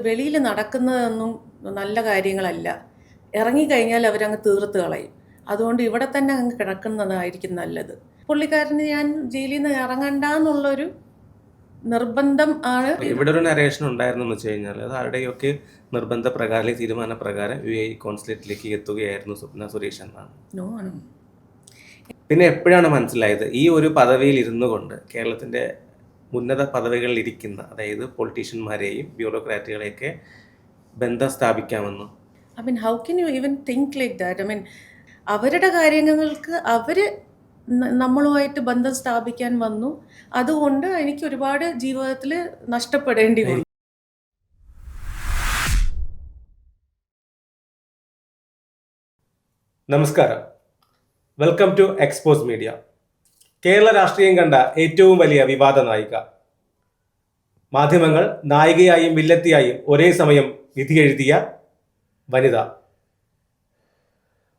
വെളിയിൽ നടക്കുന്നതൊന്നും നല്ല കാര്യങ്ങളല്ല. ഇറങ്ങിക്കഴിഞ്ഞാൽ അവരങ്ങ് തീർത്ത് കളയും. അതുകൊണ്ട് ഇവിടെ തന്നെ അങ്ങ് കിടക്കുന്നതായിരിക്കും നല്ലത്. പുള്ളിക്കാരന് ഞാൻ ജയിലിൽ നിന്ന് ഇറങ്ങണ്ടെന്നുള്ളൊരു നിർബന്ധം ആണ്. ഇവിടെ ഒരു നരേഷൻ ഉണ്ടായിരുന്നു എന്ന് വെച്ച് കഴിഞ്ഞാൽ അത് ആരുടെയൊക്കെ നിർബന്ധപ്രകാരം തീരുമാനപ്രകാരം UAE കോൺസുലേറ്റിലേക്ക് എത്തുകയായിരുന്നു സ്വപ്ന സുരേഷ് എന്നാണ്. പിന്നെ എപ്പോഴാണ് മനസ്സിലായത് ഈ ഒരു പദവിയിൽ ഇരുന്നു കൊണ്ട് കേരളത്തിൻ്റെ ഉന്നത പദവികളിൽ ഇരിക്കുന്ന, അതായത് പൊളിറ്റീഷ്യന്മാരെയും ബ്യൂറോക്രാറ്റുകളെയൊക്കെ ബന്ധം സ്ഥാപിക്കാമെന്ന്? I mean, how can you even think like that? I mean, അവരുടെ കാര്യങ്ങൾക്ക് അവർ നമ്മളുമായിട്ട് ബന്ധം സ്ഥാപിക്കാൻ വന്നു. അതുകൊണ്ട് എനിക്ക് ഒരുപാട് ജീവിതത്തിൽ നഷ്ടപ്പെടേണ്ടി വന്നു. നമസ്കാരം, welcome to Expose Media. Kerala രാഷ്ട്രീയം കണ്ട ഏറ്റവും വലിയ വിവാദ നായിക, മാധ്യമങ്ങൾ നായികയായും വില്ലത്തിയായും ഒരേ സമയം വിധി എഴുതിയ വനിത,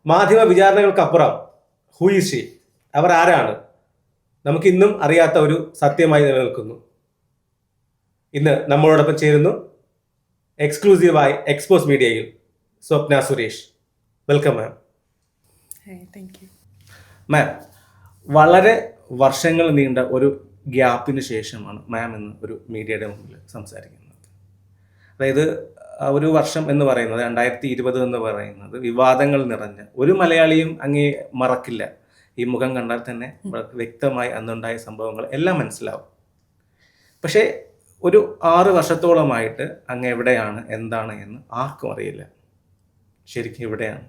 മാധ്യമ വിചാരണകൾക്കപ്പുറം ഹൂ ഈസ് ഷീ, അവർ ആരാണ്, നമുക്കിന്നും അറിയാത്ത ഒരു സത്യമായി നിലനിൽക്കുന്നു. ഇന്ന് നമ്മളോടൊപ്പം ചേരുന്നു എക്സ്ക്ലൂസീവായി എക്സ്പോസ് മീഡിയയിൽ സ്വപ്ന സുരേഷ്. വെൽക്കം മാം. മാം, വളരെ വർഷങ്ങൾ നീണ്ട ഒരു ഗ്യാപ്പിന് ശേഷമാണ് മാം എന്ന് ഒരു മീഡിയയുടെ മുമ്പിൽ സംസാരിക്കുന്നത്. അതായത് ഒരു വർഷം എന്ന് പറയുന്നത് 2020 എന്ന് പറയുന്നത് വിവാദങ്ങൾ നിറഞ്ഞ, ഒരു മലയാളിയും അങ്ങേ മറക്കില്ല. ഈ മുഖം കണ്ടാൽ തന്നെ വ്യക്തമായി അന്നുണ്ടായ സംഭവങ്ങൾ എല്ലാം മനസ്സിലാവും. പക്ഷേ ഒരു 6 വർഷത്തോളമായിട്ട് അങ്ങ് എവിടെയാണ്, എന്താണ് എന്ന് ആർക്കും അറിയില്ല. ശരിക്കും എവിടെയാണ്?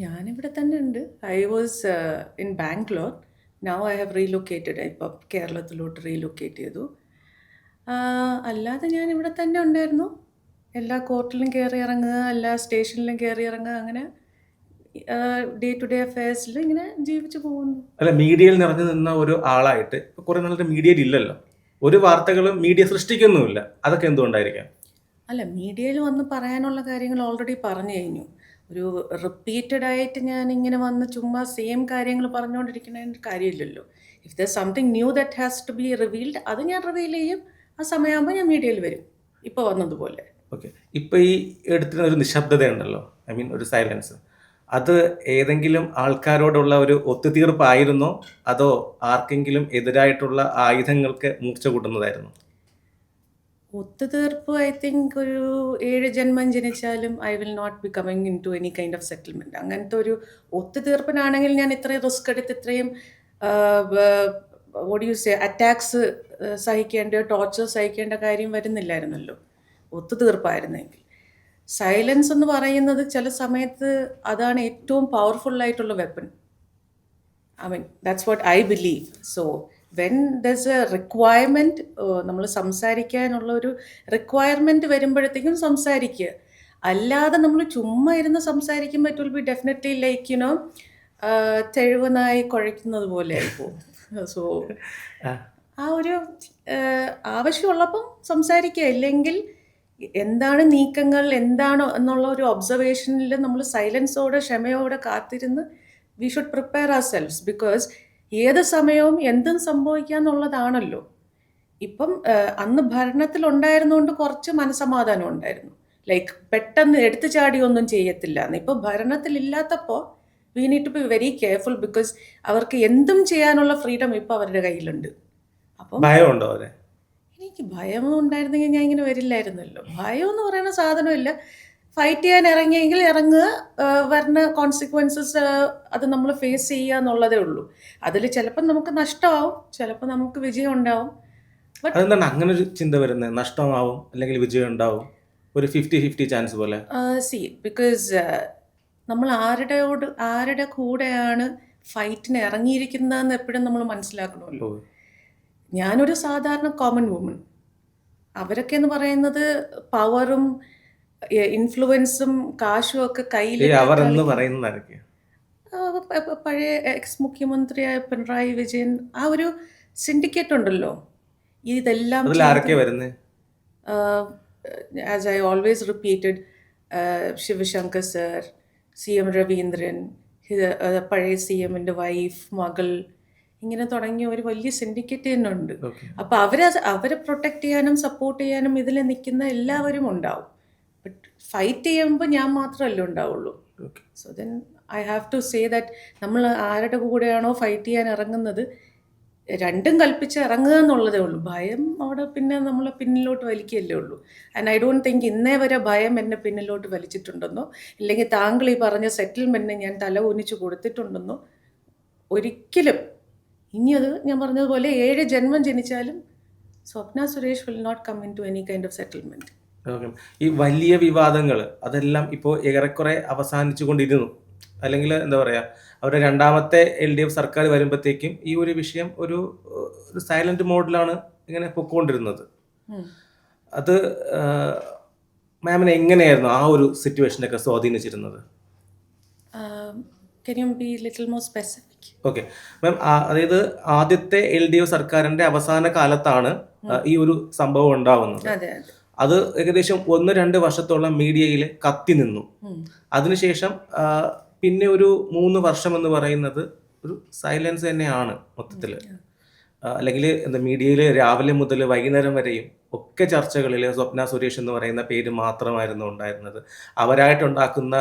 ഞാനിവിടെ തന്നെ ഉണ്ട്. I was in Bangalore. Now I have relocated. ഇപ്പം കേരളത്തിലോട്ട് റീലൊക്കേറ്റ് ചെയ്തു. അല്ലാതെ ഞാൻ ഇവിടെ തന്നെ ഉണ്ടായിരുന്നു. എല്ലാ കോർട്ടിലും കയറി ഇറങ്ങുക, എല്ലാ സ്റ്റേഷനിലും കയറി ഇറങ്ങുക, അങ്ങനെ ഡേ ടു ഡേ അഫയേഴ്സിൽ ഇങ്ങനെ ജീവിച്ചു പോകുന്നു. അല്ല, മീഡിയയിൽ നിറഞ്ഞു നിന്ന ഒരു ആളായിട്ട് കുറെ നാളത്തെ മീഡിയയിൽ ഇല്ലല്ലോ, ഒരു വാർത്തകളും മീഡിയ സൃഷ്ടിക്കുന്നുമില്ല. അതൊക്കെ എന്തുകൊണ്ടായിരിക്കാം? അല്ല, മീഡിയയിൽ വന്ന് പറയാനുള്ള കാര്യങ്ങൾ ഓൾറെഡി പറഞ്ഞു കഴിഞ്ഞു. ഒരു റിപ്പീറ്റഡ് ആയിട്ട് ഞാൻ ഇങ്ങനെ വന്ന് ചുമ്മാ സെയിം കാര്യങ്ങൾ പറഞ്ഞുകൊണ്ടിരിക്കുന്നതിന് കാര്യമില്ലല്ലോ. If there something new that has to be revealed, അത് ഞാൻ റിവീൽ ചെയ്യും. ആ സമയമാകുമ്പോൾ ഞാൻ മീഡിയയിൽ വരും, ഇപ്പോൾ വന്നതുപോലെ. ഓക്കെ, ഇപ്പോൾ ഈ എടുത്തിരുന്ന ഒരു നിശബ്ദത ഉണ്ടല്ലോ, ഐ മീൻ ഒരു സൈലൻസ്, അത് ഏതെങ്കിലും ആൾക്കാരോടുള്ള ഒരു ഒത്തുതീർപ്പായിരുന്നോ അതോ ആർക്കെങ്കിലും എതിരായിട്ടുള്ള ആയുധങ്ങൾക്ക് മൂർച്ച കൂട്ടുന്നതായിരുന്നു? ഒത്തുതീർപ്പ് ഐ തിങ്ക് ഒരു 7 ജന്മം ജനിച്ചാലും I will not be coming in to any kind of settlement. അങ്ങനത്തെ ഒരു ഒത്തുതീർപ്പിനാണെങ്കിൽ ഞാൻ ഇത്രയും റിസ്ക് എടുത്ത് ഇത്രയും വോട്ട് യു സേ അറ്റാക്സ് സഹിക്കേണ്ട, ടോർച്ചർ സഹിക്കേണ്ട കാര്യം വരുന്നില്ലായിരുന്നല്ലോ ഒത്തുതീർപ്പായിരുന്നെങ്കിൽ. സൈലൻസ് എന്ന് പറയുന്നത് ചില സമയത്ത് അതാണ് ഏറ്റവും പവർഫുള്ളായിട്ടുള്ള weapon. I mean that's what I believe. So when there's a requirement, നമ്മൾ സംസാരിക്കാനുള്ള ഒരു റിക്വയർമെൻറ്റ് വരുമ്പോഴത്തേക്കും സംസാരിക്കുക. അല്ലാതെ നമ്മൾ ചുമ്മാ ഇരുന്ന് സംസാരിക്കുമ്പോൾ it will be definitely like you know തെഴുവനായി കുഴയ്ക്കുന്നത് പോലെ ആയിപ്പോവും. സോ ആ ഒരു ആവശ്യമുള്ളപ്പം സംസാരിക്കുക. ഇല്ലെങ്കിൽ എന്താണ് നീക്കങ്ങൾ, എന്താണ് എന്നുള്ള ഒരു ഒബ്സർവേഷനിൽ നമ്മൾ സൈലൻസോടെ ക്ഷമയോടെ കാത്തിരുന്ന് we should prepare ourselves. Because ഏത് സമയവും എന്തും സംഭവിക്കാന്നുള്ളതാണല്ലോ. ഇപ്പം അന്ന് ഭരണത്തിലുണ്ടായിരുന്നുകൊണ്ട് കുറച്ച് മനസ്സമാധാനം ഉണ്ടായിരുന്നു. ലൈക്ക് പെട്ടെന്ന് എടുത്തു ചാടിയൊന്നും ചെയ്യത്തില്ല. ഇപ്പം ഭരണത്തിലില്ലാത്തപ്പോൾ we need to be very careful. Because അവർക്ക് എന്തും ചെയ്യാനുള്ള ഫ്രീഡം ഇപ്പോൾ അവരുടെ കയ്യിലുണ്ട്. അപ്പം ഭയമുണ്ടോ? എനിക്ക് ഭയം ഉണ്ടായിരുന്നെങ്കിൽ ഞാൻ ഇങ്ങനെ വരില്ലായിരുന്നല്ലോ. ഭയം എന്ന് പറയുന്ന സാധനമില്ല. ഫൈറ്റ് ചെയ്യാൻ ഇറങ്ങിയെങ്കിൽ ഇറങ്ങുക, വരുന്ന കോൺസിക്വൻസസ് അത് നമ്മൾ ഫേസ് ചെയ്യുക എന്നുള്ളതേ ഉള്ളൂ. അതിൽ ചിലപ്പോൾ നമുക്ക് നഷ്ടമാവും, ചിലപ്പോൾ നമുക്ക് വിജയം ഉണ്ടാവും. അതെന്താണ് അങ്ങനെ ഒരു ചിന്ത വരുന്നത്? നഷ്ടമാവും അല്ലെങ്കിൽ വിജയം ഉണ്ടാവും, ഒരു 50-50 ചാൻസ് പോലെ? സി, ബിക്കോസ് നമ്മൾ ആരുടെ കൂടെയാണ് ഫൈറ്റിന് ഇറങ്ങിയിരിക്കുന്നതെന്ന് എപ്പോഴും നമ്മൾ മനസ്സിലാക്കണമല്ലോ. ഞാനൊരു സാധാരണ കോമൺ വുമൺ. അവരൊക്കെ എന്ന് പറയുന്നത് പവറും ഇൻഫ്ലുവൻസും കാശും ഒക്കെ കയ്യിൽ. പഴയ എക്സ് മുഖ്യമന്ത്രിയായ പിണറായി വിജയൻ, ആ ഒരു സിൻഡിക്കേറ്റ് ഉണ്ടല്ലോ. ഇതെല്ലാം as I always repeated, Sivasankar sir, CM Raveendran, പഴയ CMൻ്റെ വൈഫ്, മകൾ, ഇങ്ങനെ തുടങ്ങിയ ഒരു വലിയ സിൻഡിക്കേറ്റ് തന്നെ ഉണ്ട്. ഓക്കെ. അപ്പോൾ അവരെ പ്രൊട്ടക്റ്റ് ചെയ്യാനും സപ്പോർട്ട് ചെയ്യാനും ഇതിൽ നിൽക്കുന്ന എല്ലാവരും ഉണ്ടാവും. ബട്ട് ഫൈറ്റ് ചെയ്യുമ്പോൾ ഞാൻ മാത്രമല്ലേ ഉണ്ടാവുള്ളൂ. Okay. So then I have to say that നമ്മൾ ആരുടെ കൂടെയാണോ ഫൈറ്റ് ചെയ്യാൻ ഇറങ്ങുന്നത് രണ്ടും കൽപ്പിച്ച് ഇറങ്ങുക എന്നുള്ളതേ ഉള്ളൂ. ഭയം അവിടെ പിന്നെ നമ്മളെ പിന്നിലോട്ട് വലിക്കുകയല്ലേ ഉള്ളൂ. ആൻഡ് ഐ ഡോണ്ട് തിങ്ക് ഇന്നേ വരെ ഭയം എന്നെ പിന്നിലോട്ട് വലിച്ചിട്ടുണ്ടെന്നോ ഇല്ലെങ്കിൽ താങ്കൾ ഈ പറഞ്ഞ സെറ്റിൽമെൻറ്റിന് ഞാൻ തല ഊന്നിച്ച് കൊടുത്തിട്ടുണ്ടെന്നോ ഒരിക്കലും. ഇനി അത് ഞാൻ പറഞ്ഞതുപോലെ 7 ജന്മം ജനിച്ചാലും Swapna Suresh will not come in to any kind of settlement. Okay. ഈ വലിയ വിവാദങ്ങൾ അതെല്ലാം ഇപ്പോൾ ഏറെക്കുറെ അവസാനിച്ചു കൊണ്ടിരുന്നു. അല്ലെങ്കിൽ എന്താ പറയുക, അവരുടെ രണ്ടാമത്തെ LDF സർക്കാർ വരുമ്പോഴത്തേക്കും ഈ ഒരു വിഷയം ഒരു സൈലന്റ് മോഡിലാണ് ഇങ്ങനെ പൊക്കോണ്ടിരുന്നത്. അത് മാമിനെ എങ്ങനെയായിരുന്നു ആ ഒരു സിറ്റുവേഷനൊക്കെ സ്വാധീനിച്ചിരുന്നത്? Can you be little more specific? Okay ma'am, അതായത് ആദ്യത്തെ LDF സർക്കാരിന്റെ അവസാന കാലത്താണ് ഈ ഒരു സംഭവം ഉണ്ടാവുന്നത്. അതെ അതെ. അത് ഏകദേശം 1-2 വർഷത്തോളം മീഡിയയിൽ കത്തി നിന്നു. അതിനുശേഷം പിന്നെ ഒരു 3 വർഷം എന്ന് പറയുന്നത് ഒരു സൈലൻസ് തന്നെയാണ് മൊത്തത്തിൽ. അല്ലെങ്കിൽ എന്താ മീഡിയയിൽ രാവിലെ മുതൽ വൈകുന്നേരം വരെയും ഒക്കെ ചർച്ചകളിൽ സ്വപ്ന സുരേഷ് എന്ന് പറയുന്ന പേര് മാത്രമായിരുന്നു ഉണ്ടായിരുന്നത്. അവരായിട്ടുണ്ടാക്കുന്ന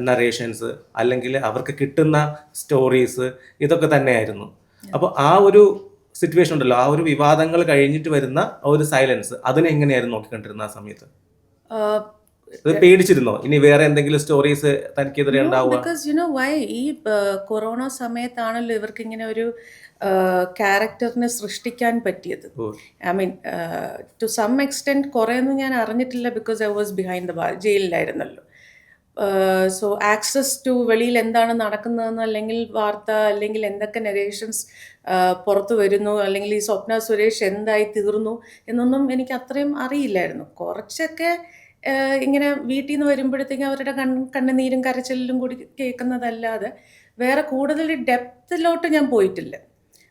നറേഷൻസ് അല്ലെങ്കിൽ അവർക്ക് കിട്ടുന്ന സ്റ്റോറീസ് ഇതൊക്കെ തന്നെയായിരുന്നു. അപ്പോൾ ആ ഒരു സിറ്റുവേഷൻ ഉണ്ടല്ലോ, ആ ഒരു വിവാദങ്ങൾ കഴിഞ്ഞിട്ട് വരുന്ന ആ ഒരു സൈലൻസ്, അതിനെങ്ങനെയായിരുന്നു നോക്കിക്കൊണ്ടിരുന്ന ആ സമയത്ത്? അത് പേടിച്ചിരുന്നോ ഇനി വേറെ എന്തെങ്കിലും സ്റ്റോറീസ് തനിക്കെതിരെ ഉണ്ടാവുക? ബിക്കോസ് യു നോ വൈ, ഈ കൊറോണ സമയത്താണല്ലോ ഇവർക്ക് ഇങ്ങനെ ഒരു ക്യാരക്ടറിനെ സൃഷ്ടിക്കാൻ പറ്റിയത്. I mean to some extent കുറേയൊന്നും ഞാൻ അറിഞ്ഞിട്ടില്ല because I was behind the bar, ജയിലിലായിരുന്നല്ലോ. സോ ആക്സസ് ടു വെളിയിൽ എന്താണ് നടക്കുന്നതെന്ന് അല്ലെങ്കിൽ വാർത്ത അല്ലെങ്കിൽ എന്തൊക്കെ നരേഷൻസ് പുറത്തു വരുന്നു അല്ലെങ്കിൽ ഈ സ്വപ്ന സുരേഷ് എന്തായി തീർന്നു എന്നൊന്നും എനിക്ക് അത്രയും അറിയില്ലായിരുന്നു. കുറച്ചൊക്കെ ഇങ്ങനെ വീട്ടിൽ നിന്ന് വരുമ്പോഴത്തേക്കും അവരുടെ കണ്ണുനീരും കരച്ചിലും കൂടി കേൾക്കുന്നതല്ലാതെ വേറെ കൂടുതൽ ഡെപ്തിലോട്ട് ഞാൻ പോയിട്ടില്ല.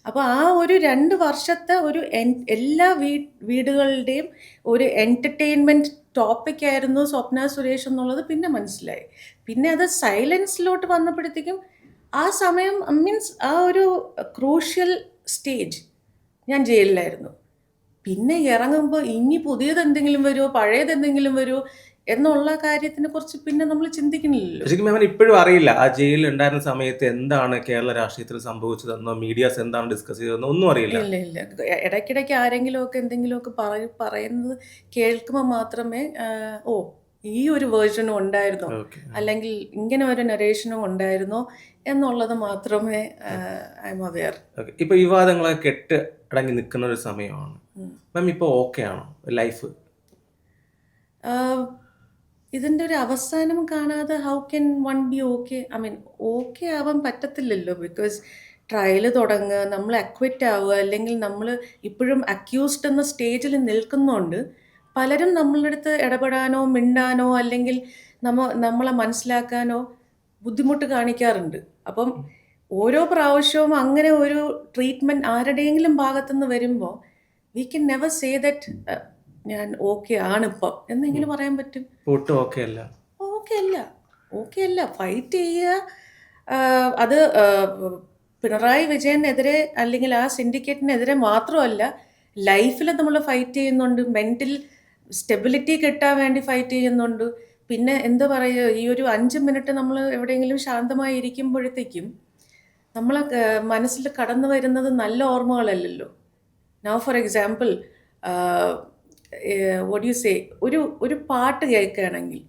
അപ്പോൾ ആ ഒരു 2 വർഷത്തെ ഒരു എല്ലാ വീടുകളുടെയും ഒരു എൻ്റർടൈൻമെൻറ്റ് ടോപ്പിക്കായിരുന്നു സ്വപ്ന സുരേഷ് എന്നുള്ളത് പിന്നെ മനസ്സിലായി. പിന്നെ അത് സൈലൻസിലോട്ട് വന്നപ്പോഴത്തേക്കും ആ സമയം മീൻസ് ആ ഒരു ക്രൂഷ്യൽ സ്റ്റേജ് ഞാൻ ജയിലിലായിരുന്നു. പിന്നെ ഇറങ്ങുമ്പോൾ ഇനി പുതിയതെന്തെങ്കിലും വരുമോ പഴയതെന്തെങ്കിലും വരുമോ എന്നുള്ള കാര്യത്തിനെ കുറിച്ച് പിന്നെ നമ്മൾ ചിന്തിക്കുന്നില്ലല്ലോ. ശരിക്കും മാമിന് ഇപ്പോഴും അറിയില്ല ആ ജയിലിൽ ഉണ്ടായിരുന്ന സമയത്ത് എന്താണ് കേരള രാഷ്ട്രീയത്തിൽ സംഭവിച്ചതെന്നോ മീഡിയാസ് എന്താണ് ഡിസ്കസ് ചെയ്തതെന്നോ ഒന്നും അറിയില്ല. ഇല്ല ഇല്ല, ഇടയ്ക്കിടയ്ക്ക് ആരെങ്കിലുമൊക്കെ എന്തെങ്കിലുമൊക്കെ പറയുന്നത് കേൾക്കുമ്പോൾ മാത്രമേ ഓ ഈ ഒരു വേർഷനും ഉണ്ടായിരുന്നോ അല്ലെങ്കിൽ ഇങ്ങനെ ഒരു നരേഷനും ഉണ്ടായിരുന്നോ എന്നുള്ളത് മാത്രമേ ഐ എം അവെയർ. ഇപ്പൊ വിവാദങ്ങളൊക്കെ കെട്ട് അടങ്ങി നിൽക്കുന്ന ഒരു സമയമാണ് മാം. ഇപ്പോൾ ഓക്കെ ആണോ ലൈഫ്? ഇതിൻ്റെ ഒരു അവസാനം കാണാതെ how can one B okay? I mean okay ആവാൻ പറ്റത്തില്ലല്ലോ. ബിക്കോസ് ട്രയൽ തുടങ്ങുക, നമ്മൾ അക്വിറ്റ് ആവുക, അല്ലെങ്കിൽ നമ്മൾ ഇപ്പോഴും അക്യൂസ്ഡ് എന്ന സ്റ്റേജിൽ നിൽക്കുന്നതുകൊണ്ട് പലരും നമ്മളുടെ അടുത്ത് ഇടപെടാനോ മിണ്ടാനോ അല്ലെങ്കിൽ നമ്മളെ മനസ്സിലാക്കാനോ ബുദ്ധിമുട്ട് കാണിക്കാറുണ്ട്. അപ്പം ഓരോ പ്രാവശ്യവും അങ്ങനെ ഒരു ട്രീറ്റ്മെൻറ്റ് ആരുടെയെങ്കിലും ഭാഗത്തുനിന്ന് വരുമ്പോൾ we can never say that ഞാൻ ഓക്കെ ആണിപ്പം എന്നെങ്ങനെ പറയാൻ പറ്റും? ഓക്കെ അല്ല, ഓക്കെ അല്ല. ഫൈറ്റ് ചെയ്യുക. അത് പിണറായി വിജയനെതിരെ അല്ലെങ്കിൽ ആ സിൻഡിക്കേറ്റിനെതിരെ മാത്രമല്ല, ലൈഫിൽ നമ്മൾ ഫൈറ്റ് ചെയ്യുന്നുണ്ട്. മെൻ്റൽ സ്റ്റെബിലിറ്റി കിട്ടാൻ വേണ്ടി ഫൈറ്റ് ചെയ്യുന്നുണ്ട്. പിന്നെ എന്താ പറയുക, ഈ ഒരു 5 മിനിറ്റ് നമ്മൾ എവിടെയെങ്കിലും ശാന്തമായി ഇരിക്കുമ്പോഴത്തേക്കും നമ്മളെ മനസ്സിൽ കടന്നു വരുന്നത് നല്ല ഓർമ്മകളല്ലല്ലോ. Now for example what you say, ഒരു പാട്ട് കേൾക്കുകയാണെങ്കിൽ,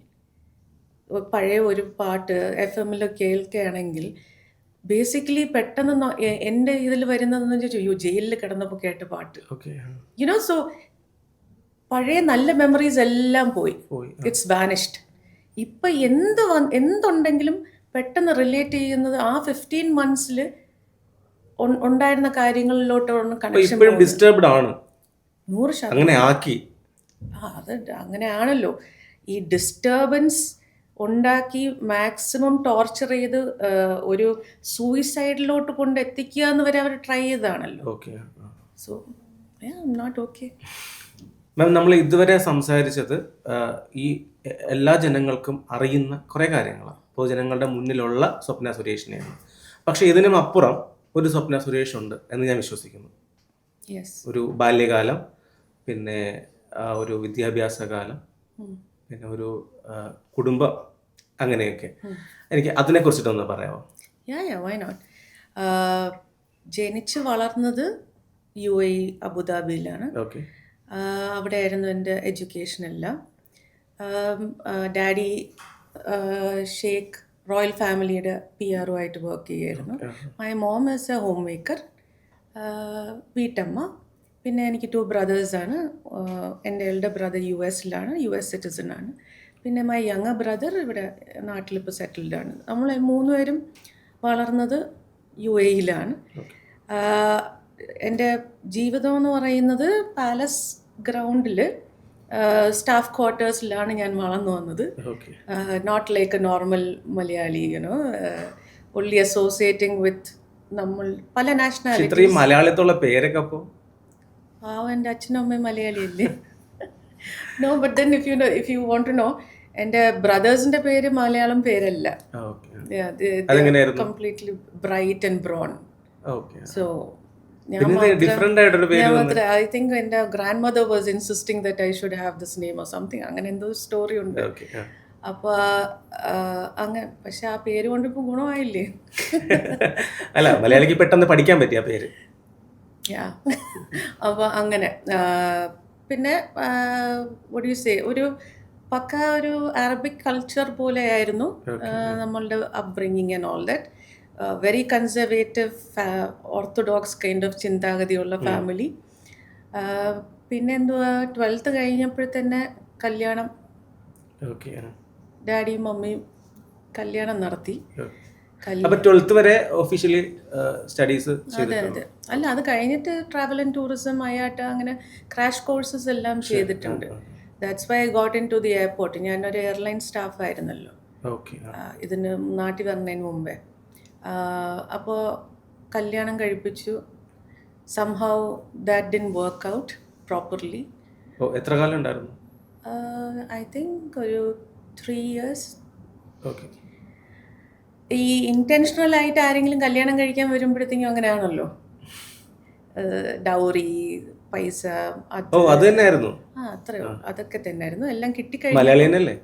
പഴയ ഒരു പാട്ട് FM കേൾക്കുകയാണെങ്കിൽ ബേസിക്കലി പെട്ടെന്ന് എൻ്റെ ഇതിൽ വരുന്നതെന്ന് ചോദിച്ചു ജയിലിൽ കിടന്നപ്പോൾ കേട്ട പാട്ട്. യുനോ, സോ പഴയ നല്ല മെമ്മറീസ് എല്ലാം പോയി. It's vanished. ഇപ്പം എന്തുണ്ടെങ്കിലും പെട്ടെന്ന് റിലേറ്റ് ചെയ്യുന്നത് ആ 15 months ഉണ്ടായിരുന്ന കാര്യങ്ങളിലോട്ടാണ് കണക്ഷൻ. ഡിസ്റ്റർബ്ഡ് ആണ് 100%. അങ്ങനെ ആക്കി. അത് അങ്ങനെയാണല്ലോ. ഈ ഡിസ്റ്റർബൻസ് ഉണ്ടാക്കി മാക്സിമം ടോർച്ചർ ചെയ്ത് ഒരു സൂയിസൈഡിലോട്ട് കൊണ്ടെത്തിക്കുക എന്ന് വരെ അവർ ട്രൈ ചെയ്താണല്ലോ. So not okay. മാം, നമ്മൾ ഇതുവരെ സംസാരിച്ചത് ഈ എല്ലാ ജനങ്ങൾക്കും അറിയുന്ന കുറേ കാര്യങ്ങളാണ്, പൊതുജനങ്ങളുടെ മുന്നിലുള്ള സ്വപ്ന സുരേഷിനെയാണ്. പക്ഷേ ഇതിനും അപ്പുറം ഒരു സ്വപ്ന സുരേഷ് ഉണ്ട് എന്ന് ഞാൻ വിശ്വസിക്കുന്നു. യെസ്. ഒരു ബാല്യകാലം, പിന്നെ ഒരു വിദ്യാഭ്യാസ കാലം, പിന്നെ ഒരു കുടുംബം, അങ്ങനെയൊക്കെ. എനിക്ക് അതിനെക്കുറിച്ചിട്ടൊന്ന് പറയാമോ? Why not. ജനിച്ച് വളർന്നത് UAE അബുദാബിയിലാണ്. ഓക്കെ. അവിടെ ആയിരുന്നു എൻ്റെ എഡ്യൂക്കേഷൻ എല്ലാം. ഡാഡി ഷേഖ് റോയൽ ഫാമിലിയുടെ PRO ആയിട്ട് വർക്ക് ചെയ്യുമായിരുന്നു. My mom is A home maker, വീട്ടമ്മ. പിന്നെ എനിക്ക് 2 ബ്രദേഴ്സാണ്. എൻ്റെ എൽഡർ ബ്രദർ US-ലാണ്, US സിറ്റിസണാണ്. പിന്നെ മൈ യങ്ങർ ബ്രദർ ഇവിടെ നാട്ടിലിപ്പോൾ സെറ്റിൽഡാണ്. നമ്മൾ 3 പേരും വളർന്നത് UAE-ലാണ്. എൻ്റെ ജീവിതം എന്ന് പറയുന്നത് പാലസ് ഗ്രൗണ്ടിൽ സ്റ്റാഫ് ക്വാർട്ടേഴ്സിലാണ് ഞാൻ വളർന്നു വന്നത്. Not like a normal Malayali, only associating with നമ്മൾ പല നാഷണാലിറ്റി. ഇത്രയും മലയാളത്തുള്ള പേരൊക്കെ അപ്പോൾ എൻ്റെ അച്ഛനും അമ്മയും മലയാളിയല്ലേ? No, but then if you want to know, എൻ്റെ ബ്രദേഴ്സിൻ്റെ പേര് മലയാളം പേരല്ല. Completely bright and brown. So I think എൻ്റെ grandmother was insisting that I should have this name or something, അങ്ങനെ എന്തോ സ്റ്റോറി ഉണ്ട്. അപ്പോൾ അങ്ങനെ, പക്ഷെ ആ പേര് കൊണ്ട് ഇപ്പോൾ ഗുണമായില്ലേ? അല്ല, മലയാളിക്ക് പെട്ടെന്ന് പഠിക്കാൻ പറ്റിയ പേര്. അപ്പോൾ അങ്ങനെ. പിന്നെ what do you say, ഒരു പക്ക ഒരു അറബിക് കൾച്ചർ പോലെയായിരുന്നു നമ്മളുടെ upbringing and all that. Very conservative, orthodox kind of ചിന്താഗതിയുള്ള ഫാമിലി. പിന്നെ എന്തുവാ, 12th കഴിഞ്ഞപ്പോഴത്തന്നെ കല്യാണം. ഡാഡിയും മമ്മിയും കല്യാണം നടത്തി. അപ്പോൾ 12th വരെ ഒഫീഷ്യലി സ്റ്റഡീസ്? അതെ അതെ. അല്ല, അത് കഴിഞ്ഞിട്ട് ട്രാവൽ ആൻഡ് ടൂറിസം, IATA, അങ്ങനെ ക്രാഷ് കോഴ്സസ് എല്ലാം ചെയ്തിട്ടുണ്ട്. That's why I got into the airport. ഞാനൊരു എയർലൈൻ സ്റ്റാഫ് ആയിരുന്നല്ലോ ഇതിന് നാട്ടിൽ വന്നതിന് മുമ്പേ. അപ്പോൾ കല്യാണം കഴിപ്പിച്ചു. Somehow that didn't work out properly. എത്ര കാലം ഉണ്ടായിരുന്നു? ഐ തിങ്ക് ഒരു 3 years. ഈ ഇൻറ്റൻഷണൽ ആയിട്ട് ആരെങ്കിലും കല്യാണം കഴിക്കാൻ വരുമ്പോഴത്തേക്കും അങ്ങനെയാണല്ലോ, ഡൗറി, പൈസ, അത് തന്നെയായിരുന്നു. അത്രയോ, അതൊക്കെ തന്നെയായിരുന്നു. എല്ലാം കിട്ടിക്കഴിഞ്ഞല്ലേ?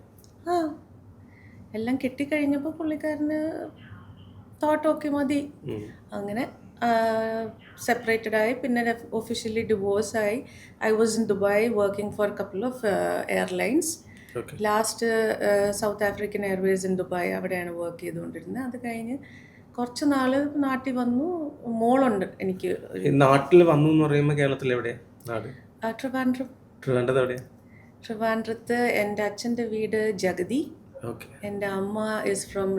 എല്ലാം കിട്ടിക്കഴിഞ്ഞപ്പോൾ പുള്ളിക്കാരന് തോട്ടമൊക്കെ മതി, അങ്ങനെ സെപ്പറേറ്റഡ് ആയി. പിന്നെ ഒഫീഷ്യലി ഡിവോഴ്സായി. I was in Dubai working for couple of airlines. Last South African Airways in Dubai, അവിടെയാണ് വർക്ക് ചെയ്തുകൊണ്ടിരുന്നത്. അത് കഴിഞ്ഞ് കുറച്ച് നാൾ നാട്ടിൽ വന്നു. മോളുണ്ട് എനിക്ക്. നാട്ടിൽ വന്നു എന്ന് പറയുമ്പോൾ കേരളത്തിൽ എവിടെയാണ്? ട്രിവാൻഡ്രത്ത് എൻ്റെ അച്ഛൻ്റെ വീട് ജഗതി. എൻ്റെ അമ്മ ഈസ് ഫ്രം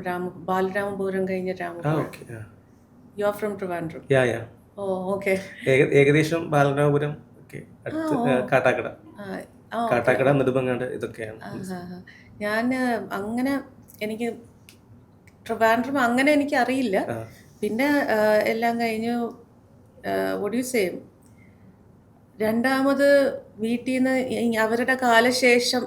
ബാലരാമപുരം കഴിഞ്ഞ Ramapuram. You are from Trivandrum? Oh, okay. ഏകദേശം ബാലരാമപുരം, കാട്ടാക്കട, നെടുമങ്ങാട്, ഇതൊക്കെയാണ്. ഞാൻ അങ്ങനെ എനിക്ക് ട്രിവാൻഡ്രം അങ്ങനെ എനിക്ക് അറിയില്ല. പിന്നെ എല്ലാം കഴിഞ്ഞു what do you say, രണ്ടാമത് വീട്ടിൽ നിന്ന് അവരുടെ കാലശേഷം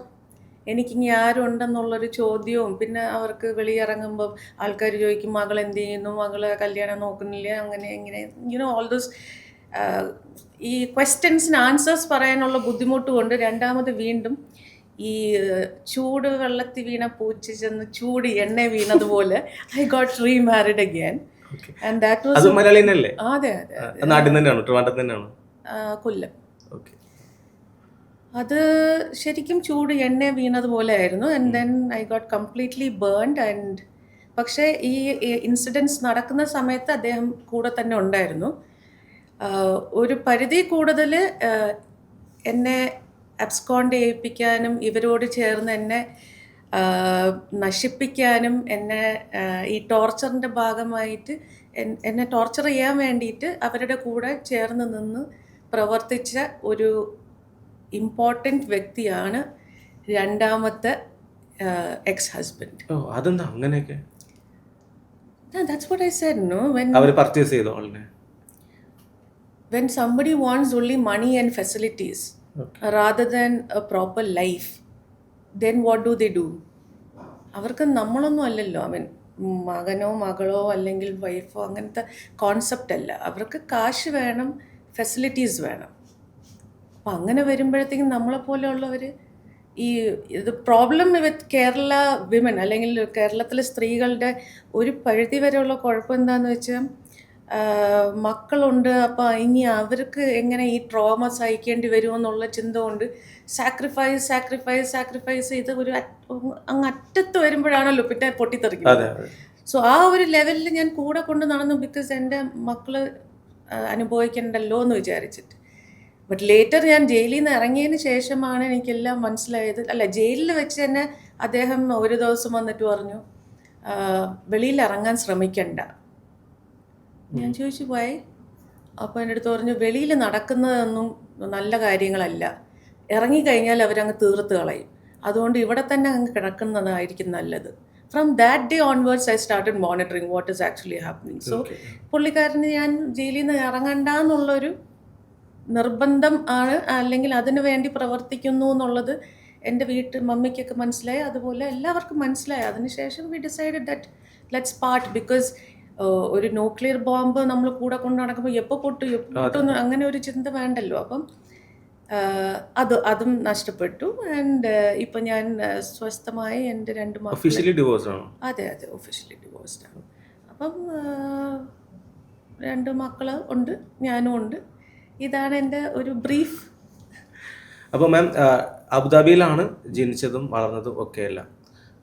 എനിക്കിനി ആരുണ്ടെന്നുള്ളൊരു ചോദ്യവും, പിന്നെ അവർക്ക് വെളിയിറങ്ങുമ്പോൾ ആൾക്കാർ ചോദിക്കും മകൾ എന്ത് ചെയ്യുന്നു, മകളെ കല്യാണം നോക്കുന്നില്ല, അങ്ങനെ ഇങ്ങനെ, ഓൾ ദോസ് ഈ ക്വസ്റ്റ്യൻസിന് ആൻസേഴ്സ് പറയാനുള്ള ബുദ്ധിമുട്ട് കൊണ്ട് രണ്ടാമത് വീണ്ടും ഈ ചൂട് വെള്ളത്തിൽ വീണ പൂച്ച ചെന്ന് ചൂട് എണ്ണ വീണതുപോലെ I got remarried again. And that was അതെ കൊല്ലം. അത് ശരിക്കും ചൂട് എണ്ണ വീണതുപോലെ ആയിരുന്നു. And then I got completely burned. And പക്ഷേ ഈ ഇൻസിഡൻസ് നടക്കുന്ന സമയത്ത് അദ്ദേഹം കൂടെ തന്നെ ഉണ്ടായിരുന്നു. ഒരു പരിധി കൂടുതൽ എന്നെ അബ്സ്കോണ്ട് ചെയ്യിപ്പിക്കാനും ഇവരോട് ചേർന്ന് എന്നെ നശിപ്പിക്കാനും, എന്നെ ഈ ടോർച്ചറിൻ്റെ ഭാഗമായിട്ട് എന്നെ ടോർച്ചർ ചെയ്യാൻ വേണ്ടിയിട്ട് അവരുടെ കൂടെ ചേർന്ന് നിന്ന് പ്രവർത്തിച്ച ഒരു ഇമ്പോർട്ടൻറ്റ് വ്യക്തിയാണ് രണ്ടാമത്തെ എക്സ് ഹസ്ബൻഡ്. അതെന്താ അങ്ങനെയൊക്കെ? That's what I said, no? When somebody wants only money and facilities rather than a proper life, then what do? അവർക്ക് നമ്മളൊന്നും അല്ലല്ലോ. മകനോ മകളോ അല്ലെങ്കിൽ വൈഫോ അങ്ങനത്തെ കോൺസെപ്റ്റ് അല്ല. അവർക്ക് കാശ് വേണം, ഫെസിലിറ്റീസ് വേണം. അപ്പം അങ്ങനെ വരുമ്പോഴത്തേക്കും നമ്മളെപ്പോലെയുള്ളവർ ഈ ഇത് പ്രോബ്ലം വിത്ത് കേരള വിമൻ അല്ലെങ്കിൽ കേരളത്തിലെ സ്ത്രീകളുടെ ഒരു പരിധി വരെയുള്ള കുഴപ്പം എന്താണെന്ന് വെച്ചാൽ മക്കളുണ്ട്. അപ്പോൾ ഇനി അവർക്ക് എങ്ങനെ ഈ ട്രോമ സഹിക്കേണ്ടി വരുമെന്നുള്ള ചിന്ത കൊണ്ട് സാക്രിഫൈസ് ചെയ്ത് അങ്ങ് അറ്റത്ത് വരുമ്പോഴാണല്ലോ പിന്നെ പൊട്ടിത്തെറിക്കുന്നത്. സോ ആ ഒരു ലെവലിൽ ഞാൻ കൂടെ കൊണ്ട് നടന്നു, ബിക്കോസ് എൻ്റെ മക്കൾ അനുഭവിക്കണ്ടല്ലോ എന്ന് വിചാരിച്ചിട്ട്. ബട്ട് ലേറ്റർ ഞാൻ ജയിലിൽ നിന്ന് ഇറങ്ങിയതിന് ശേഷമാണ് എനിക്കെല്ലാം മനസ്സിലായത്. അല്ല, ജയിലിൽ വെച്ച് തന്നെ അദ്ദേഹം ഒരു ദിവസം വന്നിട്ട് പറഞ്ഞു, വെളിയിൽ ഇറങ്ങാൻ ശ്രമിക്കണ്ട. ഞാൻ ചോദിച്ചു പോയി. അപ്പോൾ എൻ്റെ അടുത്ത് പറഞ്ഞു, വെളിയിൽ നടക്കുന്നതൊന്നും നല്ല കാര്യങ്ങളല്ല, ഇറങ്ങിക്കഴിഞ്ഞാൽ അവരങ്ങ് തീർത്ത് കളയും, അതുകൊണ്ട് ഇവിടെ തന്നെ അങ്ങ് കിടക്കുന്നതായിരിക്കും നല്ലത്. From that day onwards I started monitoring what is actually happening. So പുള്ളിക്കാരന് ഞാൻ ജയിലിൽ നിന്ന് ഇറങ്ങണ്ട എന്നുള്ളൊരു നിർബന്ധം ആണ്, അല്ലെങ്കിൽ അതിനു വേണ്ടി പ്രവർത്തിക്കുന്നു എന്നുള്ളത് എൻ്റെ മമ്മിക്കൊക്കെ മനസ്സിലായി, അതുപോലെ എല്ലാവർക്കും മനസ്സിലായി. അതിനുശേഷം V decided that let's part. Because ഒരു ന്യൂക്ലിയർ ബോംബ് നമ്മൾ കൂടെ കൊണ്ട് നടക്കുമ്പോൾ എപ്പോൾ പൊട്ടും അങ്ങനെ ഒരു ചിന്ത വേണ്ടല്ലോ. അപ്പം അതും നഷ്ടപ്പെട്ടു. ആൻഡ് ഇപ്പം ഞാൻ സ്വസ്ഥമായി എൻ്റെ 2 മക്കൾ. അതെ, ഒഫീഷ്യലി ഡിവോഴ്സ്ഡ് ആണ്. അപ്പം 2 മക്കൾ ഉണ്ട്, ഞാനും ഉണ്ട്. ഇതാണ് എൻ്റെ ഒരു ബ്രീഫ്. അപ്പോൾ മാം അബുദാബിയിലാണ് ജനിച്ചതും വളർന്നതും ഒക്കെ അല്ല.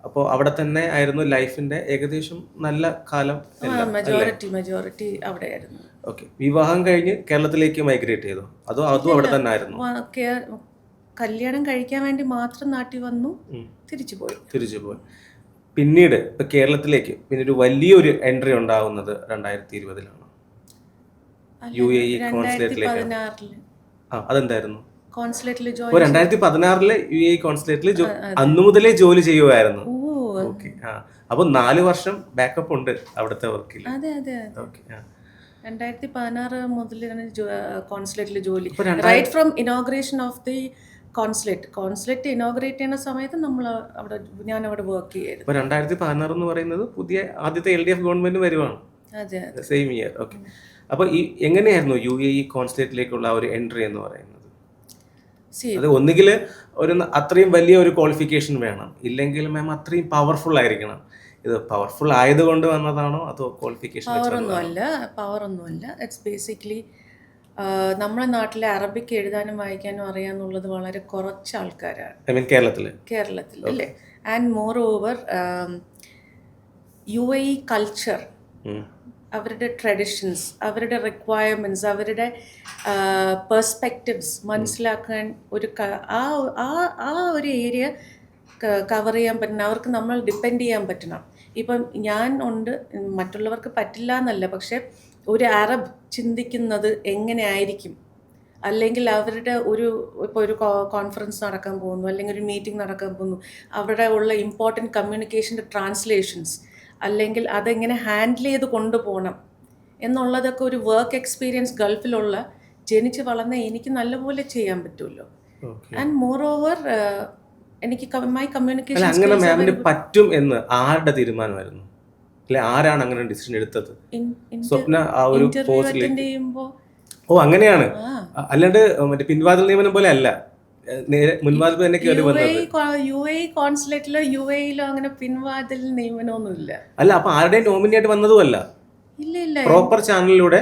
അപ്പോൾ അവിടെ തന്നെ ആയിരുന്നു ലൈഫിന്റെ ഏകദേശം നല്ല കാലം? മെജോറിറ്റി അവിടെയായിരുന്നു. ഓക്കെ. വിവാഹം കഴിഞ്ഞ് കേരളത്തിലേക്ക് മൈഗ്രേറ്റ് ചെയ്തോ, അതോ അതും അവിടെ തന്നെ ആയിരുന്നു? കല്യാണം കഴിക്കാൻ വേണ്ടി മാത്രം നാട്ടിൽ വന്നു, തിരിച്ചു പോയി. പിന്നീട് ഇപ്പൊ കേരളത്തിലേക്ക് പിന്നീട് വലിയൊരു എൻട്രി ഉണ്ടാവുന്നത് 2020-ലാണ്. UAE കോൺസുലേറ്റിലേക്ക്. അതെന്തായിരുന്നു? 2016 UAE കോൺസുലേറ്റിൽ അന്നു മുതലേ ജോലി ചെയ്യുമായിരുന്നു. ഓക്കെ. അപ്പൊ 4 വർഷം ബാക്കപ്പ് ഉണ്ട് അവിടുത്തെ വർക്കിൽ. അതെ. 2016 മുതലാണ് കോൺസുലേറ്റിൽ ജോലി. Right from inauguration of the consulate inaugurate ചെയ്യുന്ന സമയത്ത് ഞാൻ അവിടെ വർക്ക് ചെയ്യായിരുന്നു. 2016 എന്ന് പറയുന്നത് പുതിയ ആദ്യത്തെ LDF ഗവൺമെന്റ് വരുവാണ്. അതെ, സെയിം ഇയർ. ഓക്കെ. അപ്പൊ എങ്ങനെയായിരുന്നു UAE കോൺസുലേറ്റിലേക്കുള്ള ഒരു എൻട്രി എന്ന് പറയുന്നത്? അത് ഒന്നുകിൽ അത്രയും വലിയ ഒരു ക്വാളിഫിക്കേഷൻ വേണം, ഇല്ലെങ്കിൽ മാം അത്രയും പവർഫുൾ ആയിരിക്കണം. ഇത് പവർഫുൾ ആയതുകൊണ്ട് വന്നതാണോ അതോ ക്വാളിഫിക്കേഷൻ? പവറൊന്നുമല്ല. ഇറ്റ്സ് ബേസിക്കലി നമ്മുടെ നാട്ടിലെ അറബിക്ക് എഴുതാനും വായിക്കാനും അറിയാന്നുള്ളത് വളരെ കുറച്ച് ആൾക്കാരാണ്. ഐ മീൻ കേരളത്തിൽ അല്ലേ? And more over UAE culture, അവരുടെ ട്രഡീഷൻസ്, അവരുടെ റിക്വയർമെൻറ്റ്സ്, അവരുടെ പെർസ്പെക്റ്റീവ്സ് മനസ്സിലാക്കാൻ ആ ഒരു ഏരിയ കവർ ചെയ്യാൻ പറ്റണം. അവർക്ക് നമ്മൾ ഡിപ്പെൻഡ് ചെയ്യാൻ പറ്റണം. ഇപ്പം ഞാൻ ഉണ്ട്, മറ്റുള്ളവർക്ക് പറ്റില്ല എന്നല്ല, പക്ഷെ ഒരു അറബ് ചിന്തിക്കുന്നത് എങ്ങനെ ആയിരിക്കും, അല്ലെങ്കിൽ അവരുടെ ഇപ്പോൾ ഒരു കോൺഫറൻസ് നടക്കാൻ പോകുന്നു, അല്ലെങ്കിൽ ഒരു മീറ്റിംഗ് നടക്കാൻ പോകുന്നു, അവിടെ ഉള്ള ഇമ്പോർട്ടൻറ്റ് കമ്മ്യൂണിക്കേഷൻ്റെ ട്രാൻസ്ലേഷൻസ്, അല്ലെങ്കിൽ അതെങ്ങനെ ഹാൻഡിൽ ചെയ്ത് കൊണ്ടുപോകണം എന്നുള്ളതൊക്കെ ഒരു വർക്ക് എക്സ്പീരിയൻസ് ഗൾഫിലുള്ള ജനിച്ച് വളർന്ന എനിക്ക് നല്ലപോലെ ചെയ്യാൻ പറ്റുമല്ലോ. ആൻഡ് മോർ ഓവർ എനിക്ക് മൈ കമ്മ്യൂണിക്കേഷൻ അങ്ങനെ മാമിന് പറ്റും എന്ന് ആരുടെ തീരുമാനമായിരുന്നു? അല്ലെ ആരാണ് അങ്ങനെ ഡിസിഷൻ എടുത്തത്? സ്വപ്ന ആ ഒരു പോസ്റ്റിലേക്ക്. അങ്ങനെയാണ്, അല്ലാണ്ട് മറ്റേ പിൻവാതിൽ നിയമനം പോലെ അല്ല, മുൻവാതിൽ തന്നെ കയറി വന്നത്. UAE കോൺസുലേറ്റിലോ UAEയിലോ അങ്ങനെ പിൻവാതിൽ നിയമനമൊന്നുമില്ല. അല്ല, അപ്പൊ ആരുടെയും നോമിനി ആയിട്ട് വന്നതും അല്ല. ഇല്ല. പ്രോപ്പർ ചാനലിലൂടെ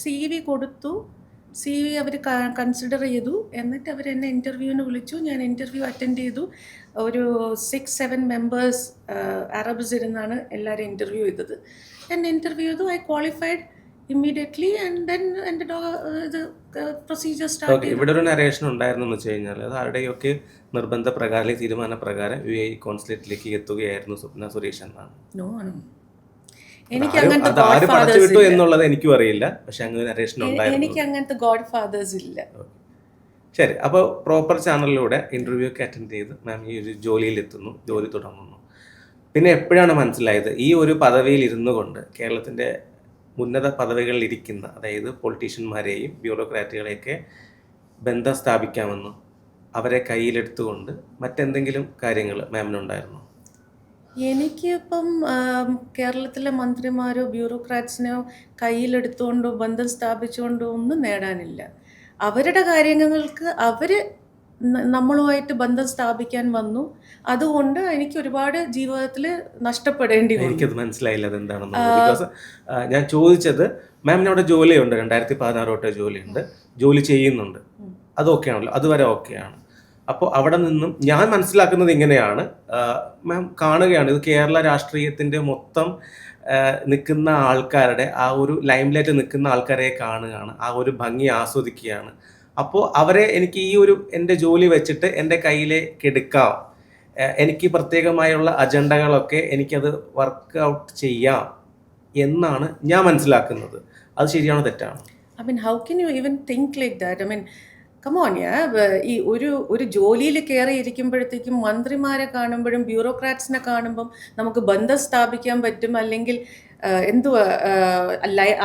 CV കൊടുത്തു, CV അവർ കൺസിഡർ ചെയ്തു, എന്നിട്ട് അവർ എന്നെ ഇൻ്റർവ്യൂവിന് വിളിച്ചു. ഞാൻ ഇൻ്റർവ്യൂ അറ്റൻഡ് ചെയ്തു. ഒരു 6-7 മെമ്പേഴ്സ് അറബ്സ് ഇരുന്നാണ് എല്ലാവരും ഇൻ്റർവ്യൂ ചെയ്തത്. എന്നെ ഇൻ്റർവ്യൂ ചെയ്തു. I qualified immediately and then the procedure started. ഇവിടെ ഒരു നരേഷൻ ഉണ്ടായിരുന്നു എന്ന് വെച്ച് കഴിഞ്ഞാൽ അത് ആരുടെയൊക്കെ നിർബന്ധ പ്രകാരം തീരുമാന പ്രകാരം UAE കോൺസുലേറ്റിലേക്ക് എത്തുകയായിരുന്നു സ്വപ്ന സുരേഷ് എന്നാണ്. എനിക്ക് അങ്ങനത്തെ എന്നുള്ളത് എനിക്കും അറിയില്ല, പക്ഷെ അങ്ങനെ നരേഷൻ ഉണ്ടായിരുന്നു. എനിക്ക് അങ്ങനത്തെ ഗോഡ് ഫാദേഴ്സ് ഇല്ല. ശരി. അപ്പോൾ പ്രോപ്പർ ചാനലിലൂടെ ഇന്റർവ്യൂ ഒക്കെ അറ്റൻഡ് ചെയ്ത് മാം ഈ ഒരു ജോലിയിൽ എത്തുന്നു, ജോലി തുടങ്ങുന്നു. പിന്നെ എപ്പോഴാണ് മനസ്സിലായത് ഈ ഒരു പദവിയിൽ ഇരുന്നു കൊണ്ട് കേരളത്തിന്റെ ഉന്നത പദവികളിൽ ഇരിക്കുന്ന, അതായത് പൊളിറ്റീഷ്യന്മാരെയും ബ്യൂറോക്രാറ്റുകളെയൊക്കെ ബന്ധം സ്ഥാപിക്കാമെന്നും അവരെ കയ്യിലെടുത്തുകൊണ്ട് മറ്റെന്തെങ്കിലും കാര്യങ്ങൾ മാമിനുണ്ടായിരുന്നു? എനിക്കിപ്പം കേരളത്തിലെ മന്ത്രിമാരോ ബ്യൂറോക്രാറ്റ്സിനെയോ കയ്യിലെടുത്തുകൊണ്ടോ ബന്ധം സ്ഥാപിച്ചുകൊണ്ടോ ഒന്നും നേടാനില്ല. അവരുടെ കാര്യങ്ങൾക്ക് അവർ നമ്മളുമായിട്ട് ബന്ധം സ്ഥാപിക്കാൻ വന്നു. അതുകൊണ്ട് എനിക്ക് ഒരുപാട് ജീവിതത്തിൽ നഷ്ടപ്പെടേണ്ടി വന്നു. എനിക്കത് മനസ്സിലായില്ല അതെന്താണെന്നുള്ളത്. ബിക്കോസ് ഞാൻ ചോദിച്ചത് മാമിന് അവിടെ ജോലിയുണ്ട്, 2016 തൊട്ട് ജോലിയുണ്ട്, ജോലി ചെയ്യുന്നുണ്ട്, അത് ഓക്കെ ആണല്ലോ, അതുവരെ ഓക്കെയാണ്. അപ്പോൾ അവിടെ നിന്നും ഞാൻ മനസ്സിലാക്കുന്നത് ഇങ്ങനെയാണ്, മാം കാണുകയാണ് ഇത് കേരള രാഷ്ട്രീയത്തിൻ്റെ മൊത്തം നിൽക്കുന്ന ആൾക്കാരുടെ ആ ഒരു ലൈംലൈറ്റ് നിൽക്കുന്ന ആൾക്കാരെ കാണുകയാണ്, ആ ഒരു ഭംഗി ആസ്വദിക്കുകയാണ്. അപ്പോൾ അവരെ എനിക്ക് ഈ ഒരു എൻ്റെ ജോലി വെച്ചിട്ട് എൻ്റെ കയ്യിലേക്ക് എടുക്കാം, എനിക്ക് പ്രത്യേകമായുള്ള അജണ്ടകളൊക്കെ എനിക്കത് വർക്ക് ഔട്ട് ചെയ്യാം എന്നാണ് ഞാൻ മനസ്സിലാക്കുന്നത്. അത് ശരിയാണോ തെറ്റാണോ? I mean, how can you even think like that? I mean, come on, yeah. ഈ ഒരു ജോലിയിൽ കയറി ഇരിക്കുമ്പോഴത്തേക്കും മന്ത്രിമാരെ കാണുമ്പോഴും ബ്യൂറോക്രാറ്റ്സിനെ കാണുമ്പം നമുക്ക് ബന്ധം സ്ഥാപിക്കാൻ പറ്റും, അല്ലെങ്കിൽ എന്തുവാ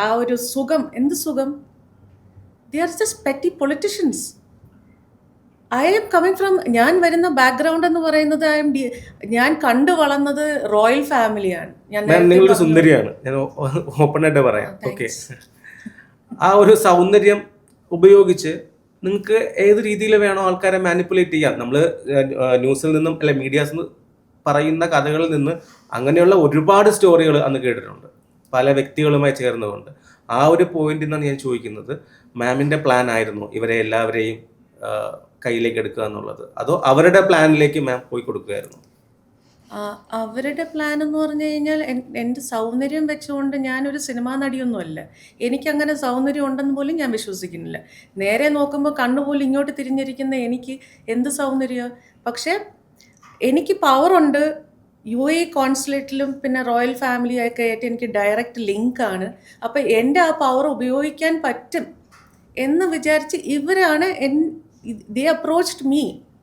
ആ ഒരു സുഖം, എന്ത് സുഖം? They are just petty politicians. I am coming from, ഞാൻ വരുന്ന ബാക്ക്ഗ്രൗണ്ട് എന്ന് പറയുന്നത് ഞാൻ കണ്ടു വളർന്നത് റോയൽ ഫാമിലിയാണ്. ഞാൻ മാം നിങ്ങളൊരു സുന്ദരിയാണ്, ഞാൻ ഓപ്പൺ ആയിട്ട് പറയാം. ഓക്കെ, ആ ഒരു സൗന്ദര്യം ഉപയോഗിച്ച് നിങ്ങൾക്ക് ഏത് രീതിയിൽ വേണോ ആൾക്കാരെ മാനിപ്പുലേറ്റ് ചെയ്യാം. നമ്മൾ ന്യൂസിൽ നിന്നും അല്ലെ മീഡിയാസിൽ നിന്ന് പറയുന്ന കഥകളിൽ നിന്ന് അങ്ങനെയുള്ള ഒരുപാട് സ്റ്റോറികൾ അന്ന് കേട്ടിട്ടുണ്ട്, പല വ്യക്തികളുമായി ചേർന്നുകൊണ്ട്. ആ ഒരു പോയിന്റിൽ നിന്നാണ് ഞാൻ ചോദിക്കുന്നത്, മാമിൻ്റെ പ്ലാൻ ആയിരുന്നു ഇവരെ എല്ലാവരെയും കയ്യിലേക്ക് എടുക്കുക എന്നുള്ളത്, അതോ അവരുടെ പ്ലാനിലേക്ക് മാം പോയി കൊടുക്കുകയായിരുന്നു? അവരുടെ പ്ലാൻ എന്ന് പറഞ്ഞു കഴിഞ്ഞാൽ എൻ്റെ സൗന്ദര്യം വെച്ചുകൊണ്ട് ഞാനൊരു സിനിമാ നടിയൊന്നുമല്ല. എനിക്കങ്ങനെ സൗന്ദര്യം ഉണ്ടെന്ന് പോലും ഞാൻ വിശ്വസിക്കുന്നില്ല. നേരെ നോക്കുമ്പോൾ കണ്ണുപോലും ഇങ്ങോട്ട് തിരിഞ്ഞിരിക്കുന്ന എനിക്ക് എന്ത് സൗന്ദര്യം? പക്ഷേ എനിക്ക് പവറുണ്ട്. UAE കോൺസുലേറ്റിലും പിന്നെ റോയൽ ഫാമിലിയൊക്കെ ആയിട്ട് എനിക്ക് ഡയറക്റ്റ് ലിങ്കാണ്. അപ്പോൾ എൻ്റെ ആ പവർ ഉപയോഗിക്കാൻ പറ്റും എന്ന് വിചാരിച്ച് ഇവരാണ് they approached me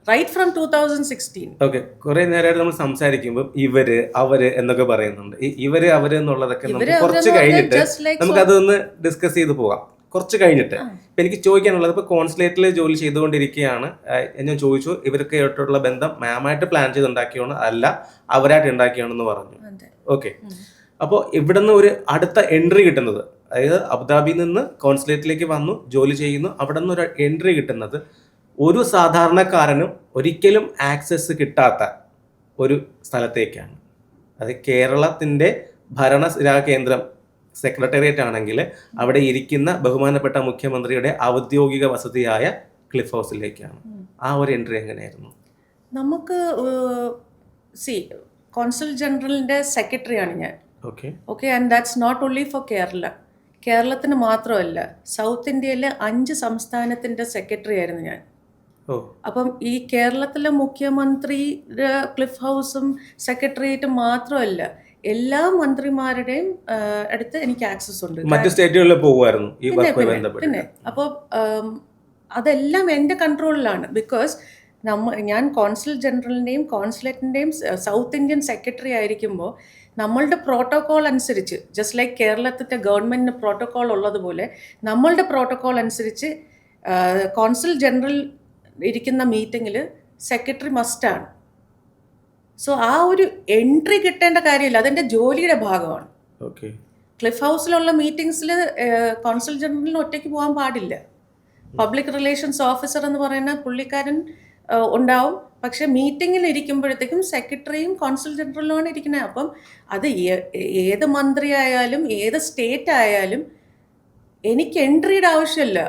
right from 2016. Okay, കുറെ നേരമായിട്ട് നമ്മൾ സംസാരിക്കുമ്പോൾ ഇവര് അവര് എന്നൊക്കെ പറയുന്നുണ്ട്. ഇവര് അവര് എന്നുള്ളതൊക്കെ നമുക്ക് കുറച്ച് കഴിഞ്ഞിട്ട് നമുക്കതൊന്ന് ഡിസ്കസ് ചെയ്ത് പോകാം, കുറച്ച് കഴിഞ്ഞിട്ട്. ഇപ്പം എനിക്ക് ചോദിക്കാനുള്ളത്, ഇപ്പോൾ കോൺസുലേറ്റിൽ ജോലി ചെയ്തുകൊണ്ടിരിക്കുകയാണ്, ഞാൻ ചോദിച്ചു ഇവരൊക്കെ ആയിട്ടുള്ള ബന്ധം മാമായിട്ട് പ്ലാൻ ചെയ്തുണ്ടാക്കിയാണോ അല്ല അവരായിട്ട് ഉണ്ടാക്കിയാണെന്ന് പറഞ്ഞു. ഓക്കെ, അപ്പോൾ ഇവിടെ നിന്ന് ഒരു അടുത്ത എൻട്രി കിട്ടുന്നത്, അതായത് അബുദാബിയിൽ നിന്ന് കോൺസുലേറ്റിലേക്ക് വന്നു ജോലി ചെയ്യുന്നു, അവിടെ നിന്ന് ഒരു എൻട്രി കിട്ടുന്നത് ഒരു സാധാരണക്കാരനും ഒരിക്കലും ആക്സസ് കിട്ടാത്ത ഒരു സ്ഥലത്തേക്കാണ്. അത് കേരളത്തിൻ്റെ ഭരണസിരാ കേന്ദ്രം സെക്രട്ടേറിയറ്റ് ആണെങ്കിൽ അവിടെ ഇരിക്കുന്ന ബഹുമാനപ്പെട്ട മുഖ്യമന്ത്രിയുടെ ഔദ്യോഗിക വസതിയായ ക്ലിഫ് ഹൗസിലേക്കാണ്. ആ ഒരു എൻട്രി എങ്ങനെയായിരുന്നു? നമുക്ക് കോൺസുൽ ജനറലിൻ്റെ സെക്രട്ടറിയാണ് ഞാൻ. Okay, and that's not only for Kerala. കേരളത്തിന് മാത്രമല്ല, സൗത്ത് ഇന്ത്യയിലെ 5 സംസ്ഥാനത്തിൻ്റെ സെക്രട്ടറി ആയിരുന്നു ഞാൻ. അപ്പം ഈ കേരളത്തിലെ മുഖ്യമന്ത്രിയുടെ ക്ലിഫ് ഹൗസും സെക്രട്ടേറിയറ്റും മാത്രമല്ല, എല്ലാ മന്ത്രിമാരുടെയും അടുത്ത് എനിക്ക് ആക്സസ് ഉണ്ട്. മറ്റു സ്റ്റേറ്റുകളിൽ പോകുമായിരുന്നു. പിന്നെ അപ്പോൾ അതെല്ലാം എൻ്റെ കൺട്രോളിലാണ്. ബിക്കോസ് ഞാൻ കോൺസുൽ ജനറലിൻ്റെയും കോൺസുലേറ്റിൻ്റെയും സൗത്ത് ഇന്ത്യൻ സെക്രട്ടറി ആയിരിക്കുമ്പോൾ നമ്മളുടെ പ്രോട്ടോകോൾ അനുസരിച്ച്, ജസ്റ്റ് ലൈക്ക് കേരളത്തിൻ്റെ ഗവൺമെൻറ്റിന് പ്രോട്ടോകോൾ ഉള്ളതുപോലെ നമ്മളുടെ പ്രോട്ടോകോൾ അനുസരിച്ച് കോൺസുൽ ജനറൽ ഇരിക്കുന്ന മീറ്റിങ്ങിൽ സെക്രട്ടറി മസ്റ്റാണ്. സോ ആ ഒരു എൻട്രി കിട്ടേണ്ട കാര്യമില്ല, അതെൻ്റെ ജോലിയുടെ ഭാഗമാണ്. ക്ലിഫ് ഹൗസിലുള്ള മീറ്റിംഗ്സിൽ കോൺസുൽ ജനറലിന് ഒറ്റയ്ക്ക് പോകാൻ പാടില്ല. പബ്ലിക് റിലേഷൻസ് ഓഫീസർ എന്ന് പറയുന്ന പുള്ളിക്കാരൻ ഉണ്ടാവും. പക്ഷെ മീറ്റിങ്ങിൽ ഇരിക്കുമ്പോഴത്തേക്കും സെക്രട്ടറിയും കോൺസുൽ ജനറലുമാണ് ഇരിക്കുന്നത്. അപ്പം അത് ഏത് മന്ത്രി ആയാലും ഏത് സ്റ്റേറ്റ് ആയാലും എനിക്ക് എൻട്രിയുടെ ആവശ്യമില്ല.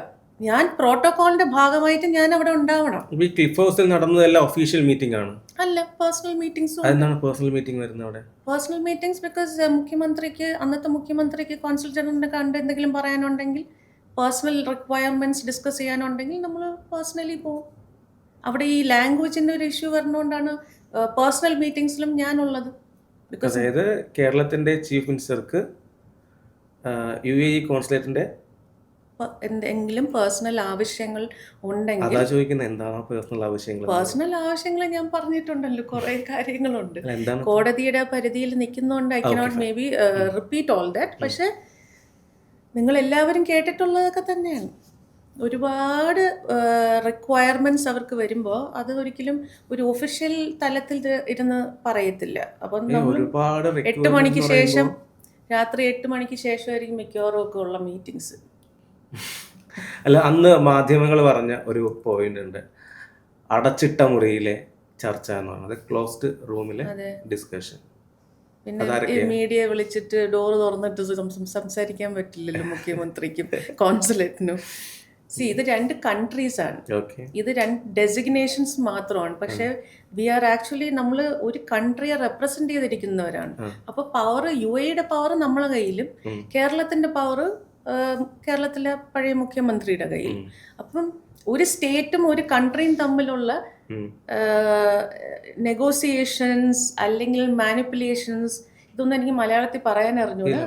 ഞാൻ പ്രോട്ടോകോളിന്റെ ഭാഗമായിട്ട് ഞാൻ അവിടെ ഉണ്ടാവണം. ക്ലിഫ് ഹൗസിൽ നടന്നതല്ല ഒഫീഷ്യൽ മീറ്റിംഗ് ആണ്, അല്ല പേഴ്സണൽ മീറ്റിംഗ്സ്. എന്താണ് പേഴ്സണൽ മീറ്റിംഗ് വരുന്നത് അവിടെ? പേഴ്സണൽ മീറ്റിംഗ്സ് ബിക്കോസ് മുഖ്യമന്ത്രിക്ക്, അന്നത്തെ മുഖ്യമന്ത്രിക്ക് കോൺസുൽ ജനറലിനെ കണ്ട് എന്തെങ്കിലും പറയാനുണ്ടെങ്കിൽ, പേഴ്സണൽ റിക്വയർമെന്റ്സ് ഡിസ്കസ് ചെയ്യാനുണ്ടെങ്കിൽ നമ്മൾ പേഴ്സണലി പോകും. അവിടെ ഈ ലാംഗ്വേജിന്റെ ഒരു ഇഷ്യൂ വരുന്നതുകൊണ്ടാണ് പേഴ്സണൽ മീറ്റിംഗ്സിലും ഞാനുള്ളത്. അതായത് കേരളത്തിന്റെ ചീഫ് മിനിസ്റ്റർക്ക് UAE കോൺസുലേറ്റിന്റെ എന്തെങ്കിലും പേഴ്സണൽ ആവശ്യങ്ങൾ ഉണ്ടെങ്കിൽ, പേഴ്സണൽ ആവശ്യങ്ങൾ ഞാൻ പറഞ്ഞിട്ടുണ്ടല്ലോ, കുറെ കാര്യങ്ങളുണ്ട്. കോടതിയുടെ പരിധിയിൽ നിൽക്കുന്നതുകൊണ്ട് I cannot maybe repeat all that. പക്ഷെ നിങ്ങൾ എല്ലാവരും കേട്ടിട്ടുള്ളതൊക്കെ തന്നെയാണ്. ഒരുപാട് റിക്വയർമെന്റ്സ് അവർക്ക് വരുമ്പോൾ അത് ഒരിക്കലും ഒരു ഒഫീഷ്യൽ തലത്തിൽ ഇരുന്ന് പറയത്തില്ല. അപ്പം നമ്മൾ ഒരുപാട് 8 റിക്വയർമെന്റ് മണിക്ക് എന്ന് ശേഷം പറയുമ്പോൾ രാത്രി 8 മണിക്ക് ശേഷമായിരിക്കും മിക്കവാറും ഒക്കെ ഉള്ള മീറ്റിംഗ്സ്. അല്ല, അന്ന് മാധ്യമങ്ങൾ പറഞ്ഞ ഒരു പോയിന്റ് ഉണ്ട്, അടച്ചിട്ട മുറിയിലെ ചർച്ച എന്ന് പറയുന്നത്, ക്ലോസ്ഡ് റൂമിലെ അതെ. ഡിസ്കഷൻ. പിന്നെ ഈ അതാരൊക്കെയാ? മീഡിയ വിളിച്ചിട്ട് ഡോറ് തുറന്നിട്ട് സംസാരിക്കാൻ പറ്റില്ലല്ലോ മുഖ്യമന്ത്രിക്കും കോൺസുലേറ്റിനും. ഇത് 2 കൺട്രീസ് ആണ്. ഓക്കെ. ഇത് 2 ഡെസിഗ്നേഷൻസ് മാത്രമാണ്. പക്ഷേ വി ആർ ആക്ച്വലി നമ്മൾ ഒരു കൺട്രിയെ റെപ്രസെന്റ് ചെയ്തിരിക്കുന്നവരാണ്. അപ്പോൾ പവർ UAEയുടെ പവർ നമ്മളെ കയ്യിലും കേരളത്തിന്റെ പവർ കേരളത്തിലെ പഴയ മുഖ്യമന്ത്രിയുടെ കയ്യിൽ. അപ്പം ഒരു സ്റ്റേറ്റും ഒരു കൺട്രിയും തമ്മിലുള്ള നെഗോസിയേഷൻസ് അല്ലെങ്കിൽ മാനിപ്പുലേഷൻസ്, ഇതൊന്നും എനിക്ക് മലയാളത്തിൽ പറയാൻ അറിഞ്ഞൂടാ.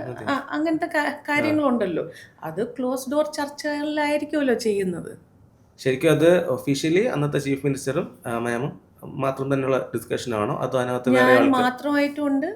അങ്ങനത്തെ കാര്യങ്ങളുണ്ടല്ലോ, അത് ക്ലോസ് ഡോർ ചർച്ചകളിലായിരിക്കുമല്ലോ ചെയ്യുന്നത്. ശരിക്കും അത് ഒഫീഷ്യലി അന്നത്തെ ചീഫ് മിനിസ്റ്ററും മാമും മാത്രം തന്നെയുള്ള ഡിസ്കഷൻ ആണോ, അതോ അതിനകത്ത് വേറെ ഞാൻ ആൾക്ക്? മാത്രമായിട്ടും ഉണ്ട്,